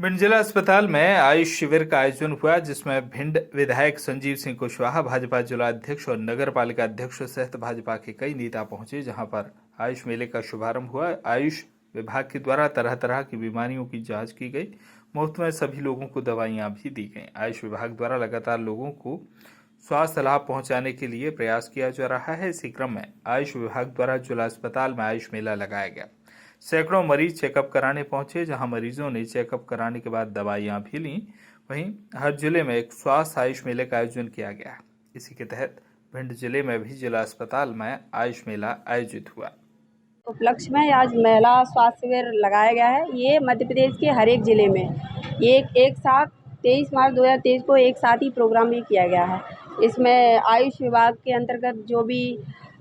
भिंड जिला अस्पताल में आयुष शिविर का आयोजन हुआ, जिसमें भिंड विधायक संजीव सिंह कुशवाहा, भाजपा जिला अध्यक्ष और नगर पालिका अध्यक्ष सहित भाजपा के कई नेता पहुंचे, जहां पर आयुष मेले का शुभारंभ हुआ। आयुष विभाग के द्वारा तरह तरह की बीमारियों की जांच की गई। मुफ्त में सभी लोगों को दवाइयां भी दी गई। आयुष विभाग द्वारा लगातार लोगों को स्वास्थ्य लाभ पहुंचाने के लिए प्रयास किया जा रहा है। इसी क्रम में आयुष विभाग द्वारा जिला अस्पताल में आयुष मेला लगाया गया। सैकड़ों मरीज चेकअप कराने पहुंचे, जहां मरीजों ने चेकअप कराने के बाद दवाइयां भी लीं। वहीं हर जिले में एक स्वास्थ्य आयुष मेले का आयोजन किया गया। इसी के तहत भिंड जिले में भी जिला अस्पताल में आयुष मेला आयोजित हुआ। उपलक्ष्य में आज महिला स्वास्थ्य शिविर लगाया गया है। ये मध्य प्रदेश के हर एक ज़िले में एक साथ 23 मार्च 2023 को एक साथ ही प्रोग्राम भी किया गया है। इसमें आयुष विभाग के अंतर्गत जो भी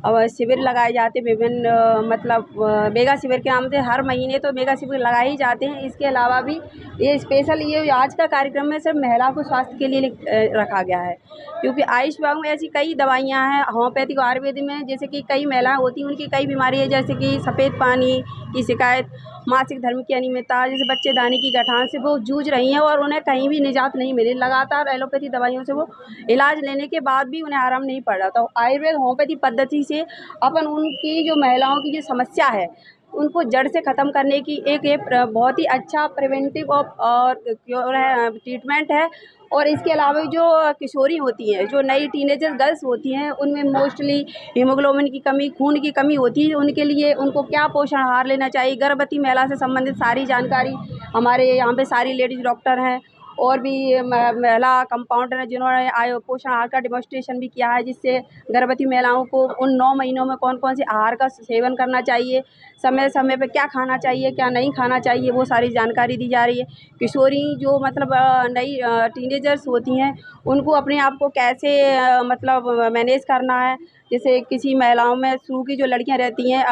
शिविर लगाए जाते हैं, विभिन्न मेगा शिविर के नाम से हर महीने तो मेगा शिविर लगाए ही जाते हैं। इसके अलावा भी ये स्पेशल ये आज का कार्यक्रम में सिर्फ महिला को स्वास्थ्य के लिए रखा गया है, क्योंकि आयुष विभाग में ऐसी कई दवाइयाँ हैं। होम्योपैथिक आयुर्वेद में जैसे कि कई महिलाएं होती हैं, उनकी कई बीमारी है, जैसे कि सफ़ेद पानी की शिकायत, मासिक धर्म की अनियमितता, जैसे बच्चेदानी की गठान से वो जूझ रही हैं और उन्हें कहीं भी निजात नहीं मिली। लगातार एलोपैथी दवाइयों से वो इलाज लेने के बाद भी उन्हें आराम नहीं पड़ रहा। तो आयुर्वेद होम्योपैथी पद्धति से अपन उनकी जो महिलाओं की जो समस्या है उनको जड़ से ख़त्म करने की एक बहुत ही अच्छा प्रिवेंटिव और क्योर है, ट्रीटमेंट है। और इसके अलावा जो किशोरी होती हैं, जो नई टीनेजर गर्ल्स होती हैं, उनमें मोस्टली हीमोग्लोबिन की कमी, खून की कमी होती है। उनके लिए उनको क्या पोषण आहार लेना चाहिए, गर्भवती महिला से संबंधित सारी जानकारी हमारे यहाँ पे सारी लेडीज़ डॉक्टर हैं और भी महिला कंपाउंडर हैं, जिन्होंने पोषण आहार का डेमोन्स्ट्रेशन भी किया है, जिससे गर्भवती महिलाओं को उन 9 महीनों में कौन कौन से आहार का सेवन करना चाहिए, समय समय पे क्या खाना चाहिए, क्या नहीं खाना चाहिए, वो सारी जानकारी दी जा रही है। किशोरी जो नई टीनेजर्स होती हैं, उनको अपने आप को कैसे मैनेज करना है। जैसे किसी महिलाओं में शुरू की जो लड़कियां रहती हैं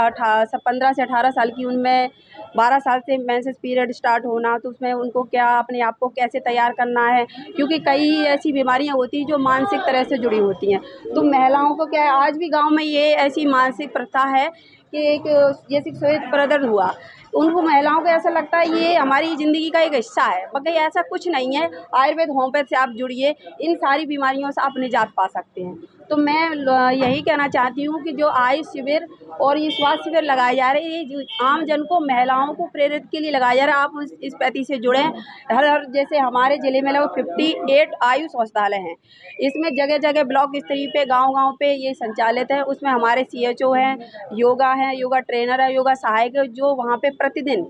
15 से 18 साल की, उनमें 12 साल से मेंसेस पीरियड स्टार्ट होना, तो उसमें उनको क्या अपने आप को कैसे तैयार करना है, क्योंकि कई ऐसी बीमारियां होती हैं जो मानसिक तरह से जुड़ी होती हैं। तो महिलाओं को क्या है, आज भी गांव में ये ऐसी मानसिक प्रथा है कि एक जैसे श्वेत प्रदर्शन हुआ, उनको महिलाओं को ऐसा लगता है ये हमारी ज़िंदगी का एक हिस्सा है, मगर ऐसा कुछ नहीं है। आयुर्वेद होम्योपैथ से आप जुड़िए, इन सारी बीमारियों से आप निजात पा सकते हैं। तो मैं यही कहना चाहती हूँ कि जो आयुष शिविर और ये स्वास्थ्य शिविर लगाए जा रहे हैं, ये आम जन को, महिलाओं को प्रेरित के लिए लगाया जा रहा है। आप इस प्रति से जुड़ें। हर जैसे हमारे ज़िले में लगभग 58 आयुष औषधालय हैं। इसमें जगह जगह ब्लॉक स्तरीय पे, गाँव-गाँव पे ये संचालित है। उसमें हमारे CHO हैं, योगा ट्रेनर है, योगा सहायक है, जो वहाँ पे प्रतिदिन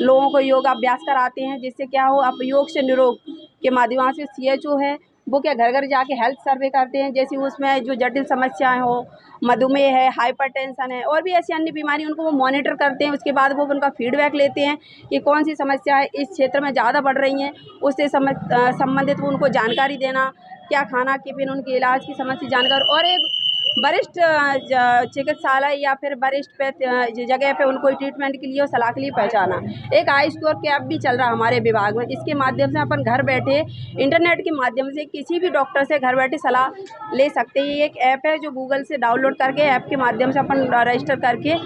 लोगों को योगाभ्यास कराते हैं, जिससे क्या हो, आप योग से निरोग के माध्यम से CHO है, वो क्या घर घर जाके हेल्थ सर्वे करते हैं। जैसे उसमें जो जटिल समस्याएं हो, मधुमेह है, हाइपरटेंशन है और भी ऐसी अन्य बीमारी, उनको वो मॉनिटर करते हैं। उसके बाद वो उनका फीडबैक लेते हैं कि कौन सी समस्या है इस क्षेत्र में ज़्यादा बढ़ रही हैं, उससे संबंधित वो उनको जानकारी देना, क्या खाना कि फिर उनके इलाज की समस्या जानकारी, और एक वरिष्ठ चिकित्सालय या फिर वरिष्ठ जगह पे उनको ट्रीटमेंट के लिए और सलाह के लिए पहुँचाना। एक आयुष क्योर के ऐप भी चल रहा है हमारे विभाग में। इसके माध्यम से अपन घर बैठे इंटरनेट के माध्यम से किसी भी डॉक्टर से घर बैठे सलाह ले सकते हैं। ये एक ऐप है जो गूगल से डाउनलोड करके ऐप के माध्यम से अपन रजिस्टर करके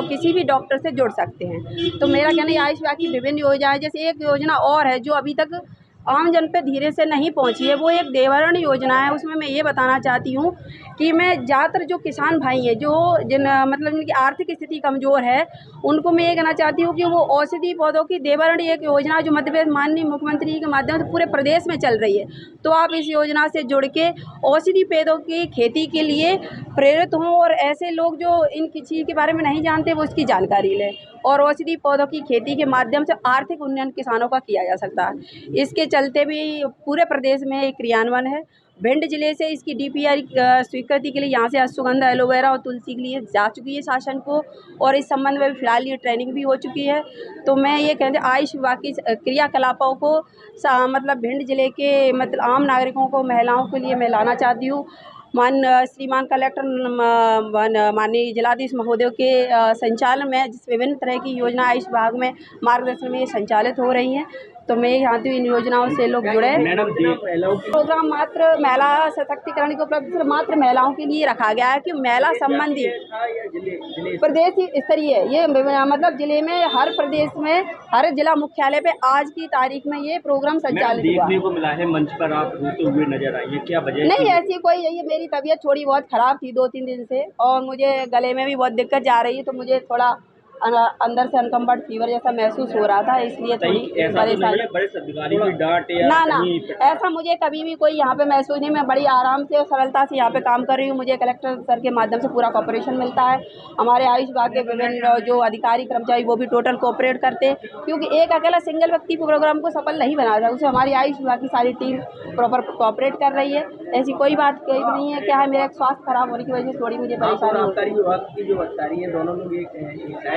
किसी भी डॉक्टर से जुड़ सकते हैं। तो मेरा कहना है आयुष विभाग की विभिन्न योजनाएं, जैसे एक योजना और है जो अभी तक आम जन पे धीरे से नहीं पहुंची है, वो एक देवहरण योजना है। उसमें मैं ये बताना चाहती हूँ कि मैं ज़्यादातर जो किसान भाई हैं, जो जिनकी आर्थिक स्थिति कमज़ोर है, उनको मैं ये कहना चाहती हूँ कि वो औषधि पौधों की देवहरण एक योजना जो मध्य प्रदेश माननीय मुख्यमंत्री के माध्यम से पूरे प्रदेश में चल रही है, तो आप इस योजना से जुड़ के औषधि पौधों की खेती के लिए प्रेरित हों और ऐसे लोग जो इन चीज़ के बारे में नहीं जानते वो इसकी जानकारी लें, और औषधि पौधों की खेती के माध्यम से आर्थिक उन्नयन किसानों का किया जा सकता है। इसके चलते भी पूरे प्रदेश में एक क्रियान्वयन है। भिंड जिले से इसकी DPR स्वीकृति के लिए यहाँ से अश्वगंधा, एलोवेरा और तुलसी के लिए जा चुकी है शासन को, और इस संबंध में फिलहाल ये ट्रेनिंग भी हो चुकी है। तो मैं ये कहते आयुष विभाग की क्रियाकलापों को भिंड जिले के आम नागरिकों को, महिलाओं के लिए मैं लाना चाहती हूँ। श्रीमान कलेक्टर माननीय जिलाधीश महोदय के संचालन में जिस विभिन्न तरह की योजना आयुष विभाग में मार्गदर्शन में ये संचालित हो रही हैं, तो मैं चाहती हूँ इन योजनाओं से लोग जुड़े। प्रोग्राम मात्र महिला सशक्तिकरण के उपलब्ध सिर्फ मात्र महिलाओं के लिए रखा गया है कि महिला संबंधी प्रदेश स्तरीय ये मतलब जिले में हर प्रदेश में हर जिला मुख्यालय पे आज की तारीख में ये प्रोग्राम संचालित हुआ। देखने को मिला है मंच पर आप रोते हुए नजर आई है, क्या वजह? नहीं ऐसी कोई, ये मेरी तबीयत थोड़ी बहुत खराब थी 2-3 दिन से और मुझे गले में भी बहुत दिक्कत जा रही है, तो मुझे थोड़ा अंदर से अनकम्फर्ट फीवर जैसा महसूस हो रहा था, इसलिए थोड़ी परेशानी। ना ऐसा मुझे कभी भी कोई यहाँ पे महसूस नहीं। मैं बड़ी आराम से और सरलता से यहाँ पे काम कर रही हूँ। मुझे कलेक्टर सर के माध्यम से पूरा कोऑपरेशन मिलता है। हमारे आयुष विभाग के विभिन्न जो अधिकारी कर्मचारी वो भी टोटल कोऑपरेट करते हैं, क्योंकि एक अकेला सिंगल व्यक्ति प्रोग्राम को सफल नहीं बना सकता। उसे हमारी आयुष विभाग की सारी टीम प्रॉपर कोऑपरेट कर रही है। ऐसी कोई बात कोई नहीं है। क्या है, मेरा स्वास्थ्य खराब होने की वजह से थोड़ी मुझे परेशानी होती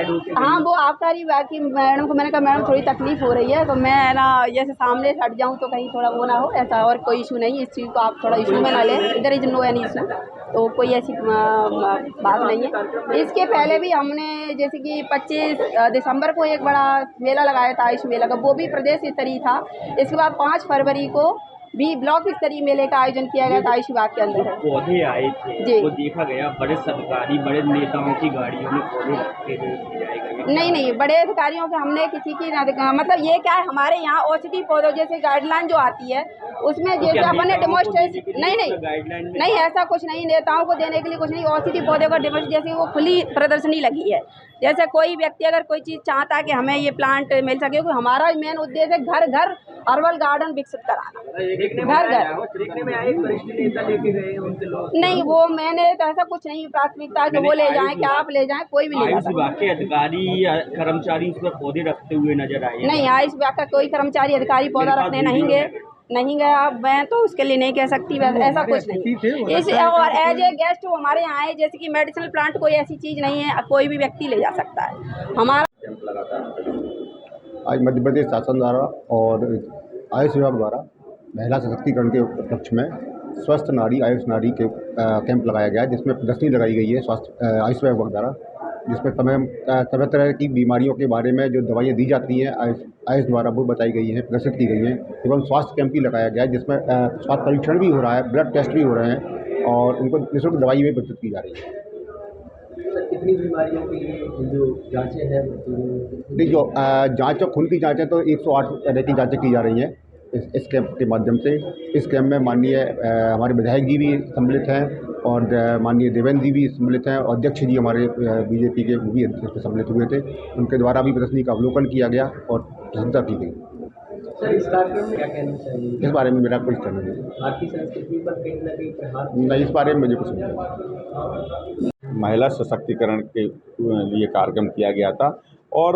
है। हाँ, वो आबकारी विभाग की मैडम को मैंने कहा मैडम थोड़ी तकलीफ हो रही है, तो मैं ना जैसे सामने हट जाऊँ तो कहीं थोड़ा वो ना हो, ऐसा और कोई इशू नहीं। इस चीज़ को आप थोड़ा इशू में ना लें, इधर इज नो एनी इशू, तो कोई ऐसी बात नहीं है। इसके पहले भी हमने जैसे कि 25 दिसंबर को एक बड़ा मेला लगाया था आयुष मेला का, वो भी प्रदेश स्तरीय था। इसके बाद 5 फरवरी को भी ब्लॉक स्तरीय मेले का आयोजन किया गया था आयुष विभाग के अंदर। पौधे आए थे, वो देखा गया बड़े सरकारी बड़े नेताओं की गाड़ियों में पौधे रखे हुए। नहीं बड़े अधिकारियों के हमने किसी की मतलब ये क्या है, हमारे यहाँ औषधि पौधों जैसे गाइडलाइन जो आती है उसमें जैसे अपन ने डेमोस्ट्रेशन नहीं ऐसा कुछ नहीं, नेताओं को देने के लिए कुछ नहीं। औषधि पौधे का डेमोस्ट्रेशन जैसे वो खुली प्रदर्शनी लगी है, जैसे कोई व्यक्ति अगर कोई चीज़ चाहता है कि हमें ये प्लांट मिल सके, क्योंकि हमारा मेन उद्देश्य है घर घर हर्बल गार्डन विकसित कराना, घर घर। नहीं वो मैंने तो ऐसा कुछ नहीं, प्राथमिकता जो वो ले जाएं, क्या आप ले जाएं, कोई भी ले जाए। विभाग के अधिकारी कर्मचारी उसमें पौधे रखते हुए नजर आए? नहीं, आयुष विभाग का कोई कर्मचारी अधिकारी पौधा रखने नहीं गया। मैं तो उसके लिए नहीं कह सकती, ऐसा कुछ नहीं। इस और एज ए गेस्ट वो हमारे यहाँ आए, जैसे कि मेडिसिनल प्लांट कोई ऐसी चीज़ नहीं है, कोई भी व्यक्ति ले जा सकता है। हमारा आज मध्य प्रदेश शासन द्वारा और आयुष विभाग द्वारा महिला सशक्तिकरण के उपलक्ष्य में स्वस्थ नारी आयुष नारी के कैंप लगाया गया है, जिसमें प्रदर्शनी लगाई गई है स्वास्थ्य आयुष विभाग द्वारा, जिसमें तरह तरह की बीमारियों के बारे में जो दवाइयाँ दी जाती हैं आयुष द्वारा वो बताई गई हैं, प्रदर्शित की गई हैं। एवं स्वास्थ्य कैंप भी लगाया गया है, जिसमें स्वास्थ्य परीक्षण भी हो रहा है, ब्लड टेस्ट भी हो रहे हैं और उनको निःशुल्क दवाई भी वितरित की जा रही है। कितनी बीमारियों की जो जाँचें हैं? नहीं, जो जाँच खून की जाँचें तो 108 तरह की जाँचें की जा रही हैं इस कैंप के माध्यम से। इस कैंप में माननीय हमारे विधायक जी भी सम्मिलित हैं और माननीय देवेंद्र जी भी सम्मिलित हैं और अध्यक्ष जी हमारे बीजेपी के वो भी इसमें सम्मिलित हुए थे। उनके द्वारा भी प्रदर्शनी का अवलोकन किया गया और प्रशंसा की गई। सर, इस कार्यक्रम में क्या कहना चाहिए? इस बारे में मेरा कोई कहना नहीं। भारतीय संस्कृति पर कहीं ना कहीं प्रहार नहीं, इस बारे में मुझे कुछ नहीं। महिला सशक्तिकरण के लिए कार्यक्रम किया गया था और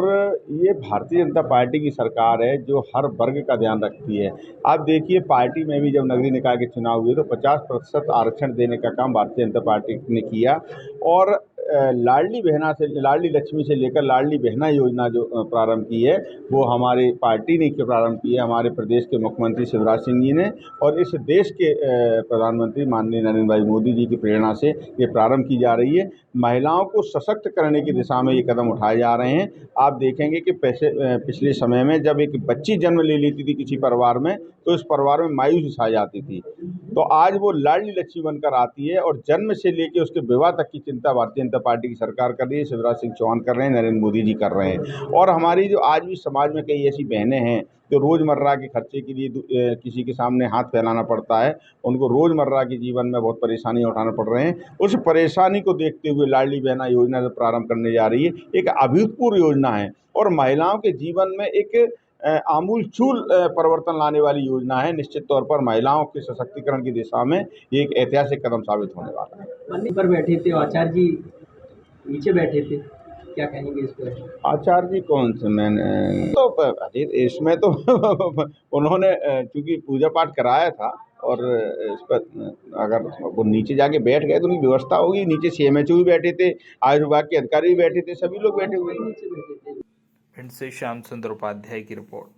ये भारतीय जनता पार्टी की सरकार है जो हर वर्ग का ध्यान रखती है। आप देखिए, पार्टी में भी जब नगरीय निकाय के चुनाव हुए तो 50% आरक्षण देने का काम भारतीय जनता पार्टी ने किया और लाडली बहना से लाडली लक्ष्मी से लेकर लाडली बहना योजना जो प्रारंभ की है वो हमारी पार्टी ने प्रारंभ की है, हमारे प्रदेश के मुख्यमंत्री शिवराज सिंह जी ने, और इस देश के प्रधानमंत्री माननीय नरेंद्र भाई मोदी जी की प्रेरणा से ये प्रारंभ की जा रही है। महिलाओं को सशक्त करने की दिशा में ये कदम उठाए जा रहे हैं। आप देखेंगे कि पिछले समय में जब एक बच्ची जन्म ले लेती थी किसी परिवार में तो इस परिवार में मायूसी छा जाती थी, तो आज वो लाडली लक्ष्मी बनकर आती है और जन्म से लेकर उसके विवाह तक की चिंता भारतीय जनता पार्टी की सरकार कर रही है, शिवराज सिंह चौहान कर रहे हैं, नरेंद्र मोदी जी कर रहे हैं। और हमारी जो आज भी समाज में कई ऐसी बहनें हैं जो रोज़मर्रा के खर्चे के लिए किसी के सामने हाथ फैलाना पड़ता है, उनको रोज़मर्रा के जीवन में बहुत परेशानियाँ उठाना पड़ रहे हैं। उस परेशानी को देखते हुए लाडली बहना योजना जो प्रारंभ करने जा रही है एक अभूतपूर्व योजना है और महिलाओं के जीवन में एक आमूलचूल परिवर्तन लाने वाली योजना है। निश्चित तौर पर महिलाओं के सशक्तिकरण की दिशा में ये एक ऐतिहासिक कदम साबित होने वाला है। मंदिर पर बैठे थे, आचार्य जी नीचे बैठे थे, क्या कहेंगे इस पर? आचार्य जी कौन से? मैंने तो इसमें तो उन्होंने चूँकि पूजा पाठ कराया था और इस पर अगर वो नीचे जाके बैठ गए तो उनकी व्यवस्था होगी। नीचे CMHO भी बैठे थे, आयुष विभाग के अधिकारी भी बैठे थे, सभी लोग बैठे हुए थे। भिंड से श्याम सुंदर उपाध्याय की रिपोर्ट।